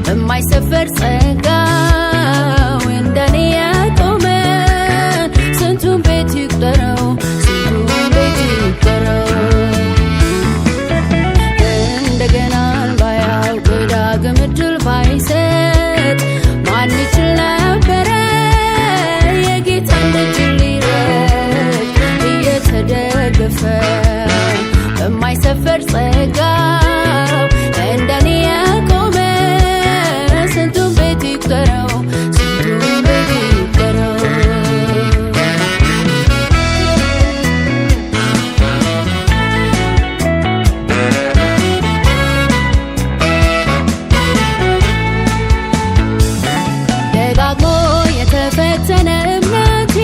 በማይሰፈር ጸጋው እንደኔ ያቆመ ስንቱን ቤት ይቁጠረው ስንቱን ቤት ይቁጠረው እንደገና ባያውቅ ዳግም ዕድል ባይሰጥ ማን ይችል ነበረ የጌታን ደጅ ሊረግጥ እየተደገፈ በማይሰፈር ጸጋው እንደኔ ያቆመ ስንቱን ቤት ይቁጠረው ስንቱን ቤት ይቁጠረው ደጋግሞ የተፈተነ እምነቴ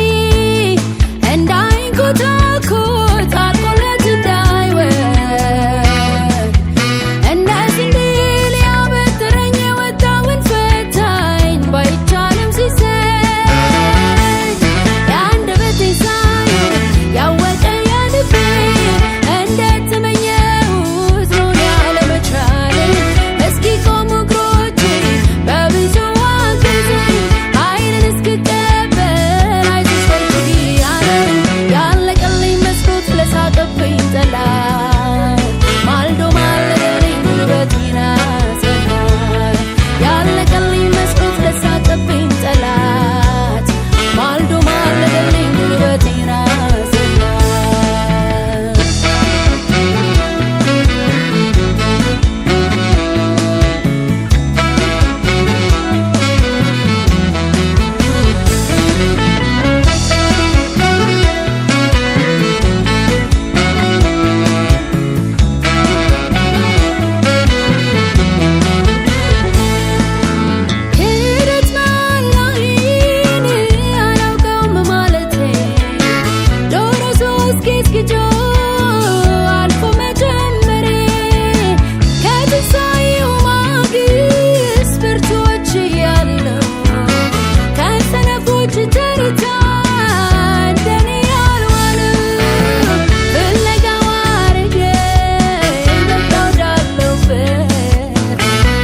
እንዳይንኮታኮት አልቆለት እንዳይወድ እንደዚህ እንዲል ያበጥረኝ የወጣውን ፈታኝ ባይቻልም ሲሰኝ የአንደበቴን ሳይሆን ያወቀ የልቤ እንዴት ተመኘሁት ኖር ያለመቻሌ እስኪቆሙ እግሮቼ በብዙ አገዘኝ ኃይልን እስክቀበል አይዞሽ በርቺ ያለኝ ያለቀልኝ መስሎት ለሳቀብኝ ጠላት ማልዶ ማለደልኝ ጉልበቴን አጸናኝ ያለቀልኝ መስሎት ለሳቀብኝ ጠላት ማልዶ ማለደልኝ ጉልበቴን አጸናኝ ክህደት መላይን አላውቀውም ማለቴ ዶሮ ሶስት ጊዜ እስኪጮህ አልፎ መጀመሬ ከትንሣኤው ማግስት ብርቱዎች እያለሁ ከሰነፎች ተርታ እንደኔ ያልዋለው ፍለጋው አረገኝ በቃ ወዳለሁበት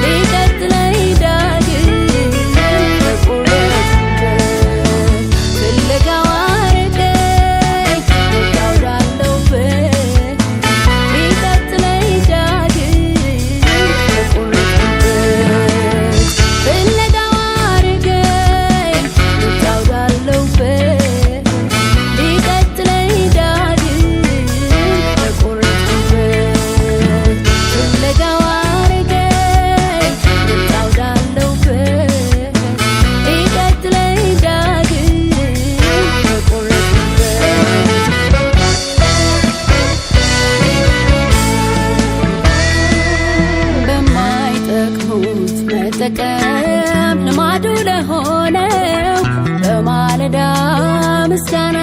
ሊቀጥለኝ ዳግም በቆረጥኩበት ፍለጋው አረገኝ በቃ ወዳለሁበት ሊቀጥለኝ ዳግም በቆረጥኩበት ፍለጋው አረገኝ በቃ ወዳለሁበት ሊቀጥለኝ ዳግም በቆረጥኩበት ፍለጋው አረገኝ በቃ ወዳለሁበት ሊቀጥለኝ ዳግም በቆረጥኩበት በማይጠቅሙት መጠቀም ልማዱ ለሆነው በማለዳ ምስጋና